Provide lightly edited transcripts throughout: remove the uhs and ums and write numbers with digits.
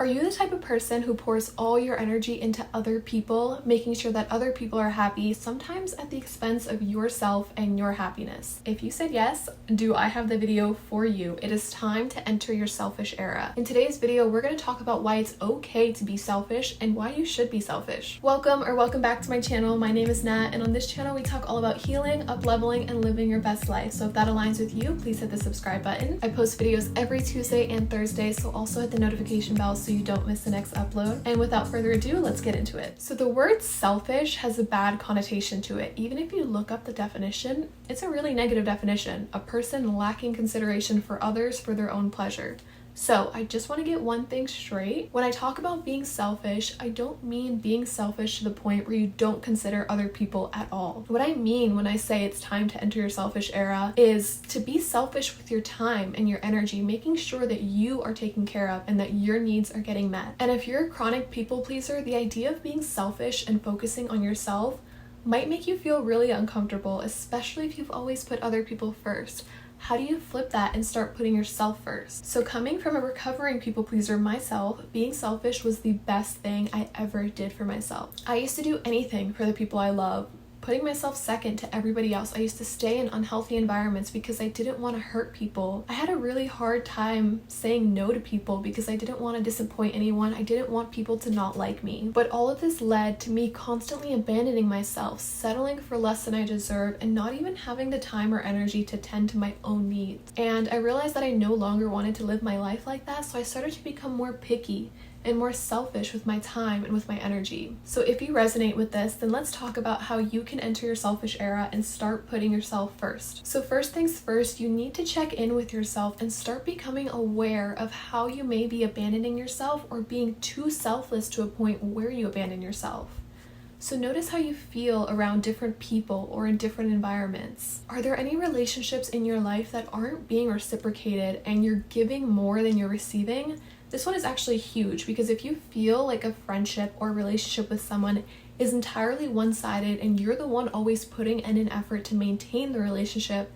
Are you the type of person who pours all your energy into other people, making sure that other people are happy, sometimes at the expense of yourself and your happiness? If you said yes, do I have the video for you. It is time to enter your selfish era. In today's video, we're going to talk about why it's okay to be selfish and why you should be selfish. Welcome back to my channel. My name is Nat, and on this channel, we talk all about healing, up-leveling, and living your best life. So if that aligns with you, please hit the subscribe button. I post videos every Tuesday and Thursday, so also hit the notification bell so you don't miss the next upload. And without further ado, let's get into it. So the word selfish has a bad connotation to it. Even if you look up the definition, it's a really negative definition. A person lacking consideration for others for their own pleasure. So I just want to get one thing straight. When I talk about being selfish, I don't mean being selfish to the point where you don't consider other people at all. What I mean when I say it's time to enter your selfish era is to be selfish with your time and your energy, making sure that you are taken care of and that your needs are getting met. And if you're a chronic people pleaser, the idea of being selfish and focusing on yourself might make you feel really uncomfortable, especially if you've always put other people first. How do you flip that and start putting yourself first? So coming from a recovering people pleaser myself, being selfish was the best thing I ever did for myself. I used to do anything for the people I love, putting myself second to everybody else. I used to stay in unhealthy environments because I didn't want to hurt people. I had a really hard time saying no to people because I didn't want to disappoint anyone. I didn't want people to not like me. But all of this led to me constantly abandoning myself, settling for less than I deserve, and not even having the time or energy to tend to my own needs. And I realized that I no longer wanted to live my life like that, so I started to become more picky and more selfish with my time and with my energy. So if you resonate with this, then let's talk about how you can enter your selfish era and start putting yourself first. So first things first, you need to check in with yourself and start becoming aware of how you may be abandoning yourself or being too selfless to a point where you abandon yourself. So notice how you feel around different people or in different environments. Are there any relationships in your life that aren't being reciprocated and you're giving more than you're receiving? This one is actually huge because if you feel like a friendship or relationship with someone is entirely one-sided and you're the one always putting in an effort to maintain the relationship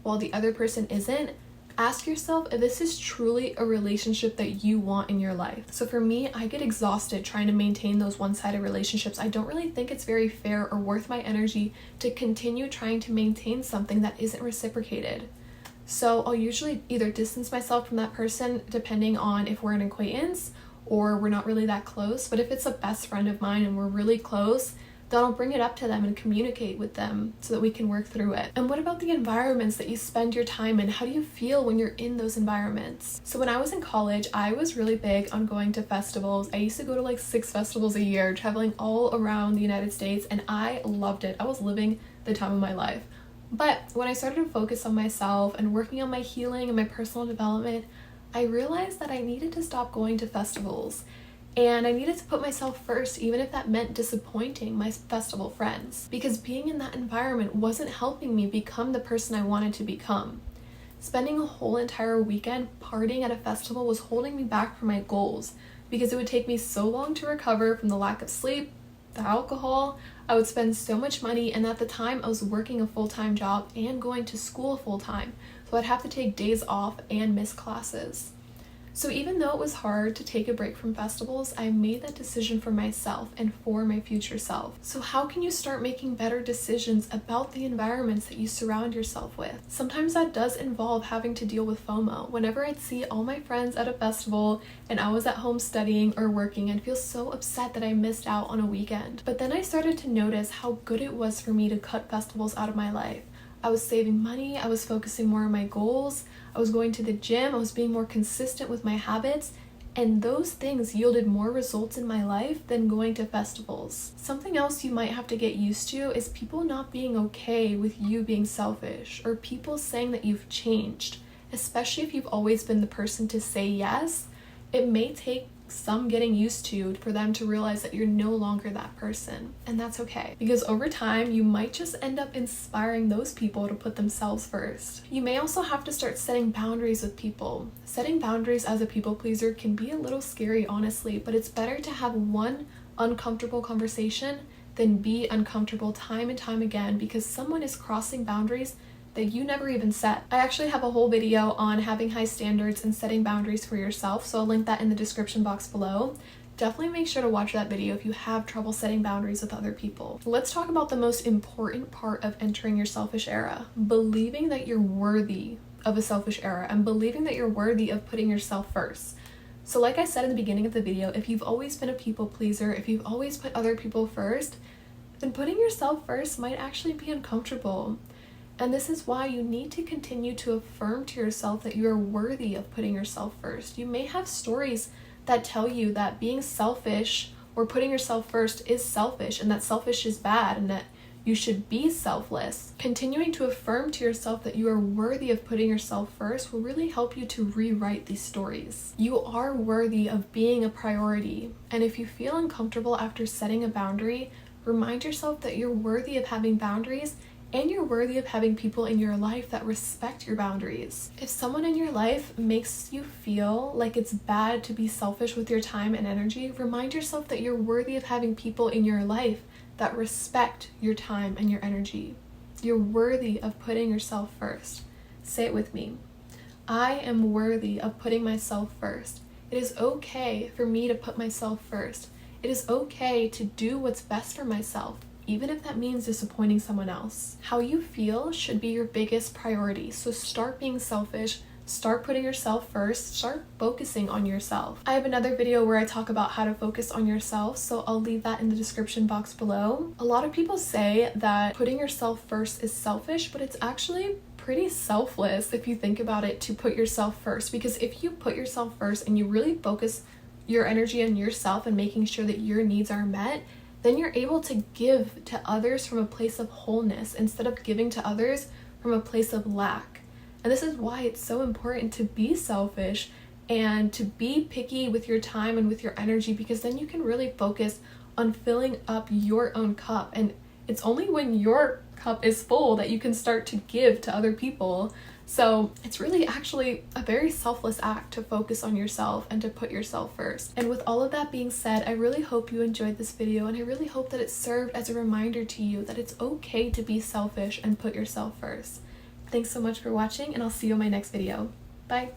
while the other person isn't, ask yourself if this is truly a relationship that you want in your life. So for me, I get exhausted trying to maintain those one-sided relationships. I don't really think it's very fair or worth my energy to continue trying to maintain something that isn't reciprocated. So I'll usually either distance myself from that person depending on if we're an acquaintance or we're not really that close. But if it's a best friend of mine and we're really close, then I'll bring it up to them and communicate with them so that we can work through it. And what about the environments that you spend your time in? How do you feel when you're in those environments? So when I was in college, I was really big on going to festivals. I used to go to like 6 festivals a year, traveling all around the United States, and I loved it. I was living the time of my life. But when I started to focus on myself and working on my healing and my personal development, I realized that I needed to stop going to festivals and I needed to put myself first, even if that meant disappointing my festival friends, because being in that environment wasn't helping me become the person I wanted to become. Spending a whole entire weekend partying at a festival was holding me back from my goals because it would take me so long to recover from the lack of sleep, the alcohol. I would spend so much money, and at the time I was working a full-time job and going to school full-time, so I'd have to take days off and miss classes. So even though it was hard to take a break from festivals, I made that decision for myself and for my future self. So how can you start making better decisions about the environments that you surround yourself with? Sometimes that does involve having to deal with FOMO. Whenever I'd see all my friends at a festival and I was at home studying or working, I'd feel so upset that I missed out on a weekend. But then I started to notice how good it was for me to cut festivals out of my life. I was saving money, I was focusing more on my goals, I was going to the gym, I was being more consistent with my habits, and those things yielded more results in my life than going to festivals. Something else you might have to get used to is people not being okay with you being selfish, or people saying that you've changed, especially if you've always been the person to say yes. It may take some getting used to for them to realize that you're no longer that person, and that's okay, because over time you might just end up inspiring those people to put themselves first. You may also have to start setting boundaries with people. Setting boundaries as a people pleaser can be a little scary, honestly, but it's better to have one uncomfortable conversation than be uncomfortable time and time again because someone is crossing boundaries that you never even set. I actually have a whole video on having high standards and setting boundaries for yourself, so I'll link that in the description box below. Definitely make sure to watch that video if you have trouble setting boundaries with other people. Let's talk about the most important part of entering your selfish era. Believing that you're worthy of a selfish era and believing that you're worthy of putting yourself first. So like I said in the beginning of the video, if you've always been a people pleaser, if you've always put other people first, then putting yourself first might actually be uncomfortable. And this is why you need to continue to affirm to yourself that you are worthy of putting yourself first. You may have stories that tell you that being selfish or putting yourself first is selfish and that selfish is bad and that you should be selfless. Continuing to affirm to yourself that you are worthy of putting yourself first will really help you to rewrite these stories. You are worthy of being a priority, and if you feel uncomfortable after setting a boundary, remind yourself that you're worthy of having boundaries and you're worthy of having people in your life that respect your boundaries. If someone in your life makes you feel like it's bad to be selfish with your time and energy, remind yourself that you're worthy of having people in your life that respect your time and your energy. You're worthy of putting yourself first. Say it with me. I am worthy of putting myself first. It is okay for me to put myself first. It is okay to do what's best for myself, even if that means disappointing someone else. How you feel should be your biggest priority, so start being selfish, start putting yourself first, start focusing on yourself. I have another video where I talk about how to focus on yourself, so I'll leave that in the description box below. A lot of people say that putting yourself first is selfish, but it's actually pretty selfless if you think about it, to put yourself first, because if you put yourself first and you really focus your energy on yourself and making sure that your needs are met, then you're able to give to others from a place of wholeness instead of giving to others from a place of lack. And this is why it's so important to be selfish and to be picky with your time and with your energy, because then you can really focus on filling up your own cup. And it's only when your cup is full that you can start to give to other people. So it's really actually a very selfless act to focus on yourself and to put yourself first. And with all of that being said, I really hope you enjoyed this video, and I really hope that it served as a reminder to you that it's okay to be selfish and put yourself first. Thanks so much for watching, and I'll see you in my next video. Bye!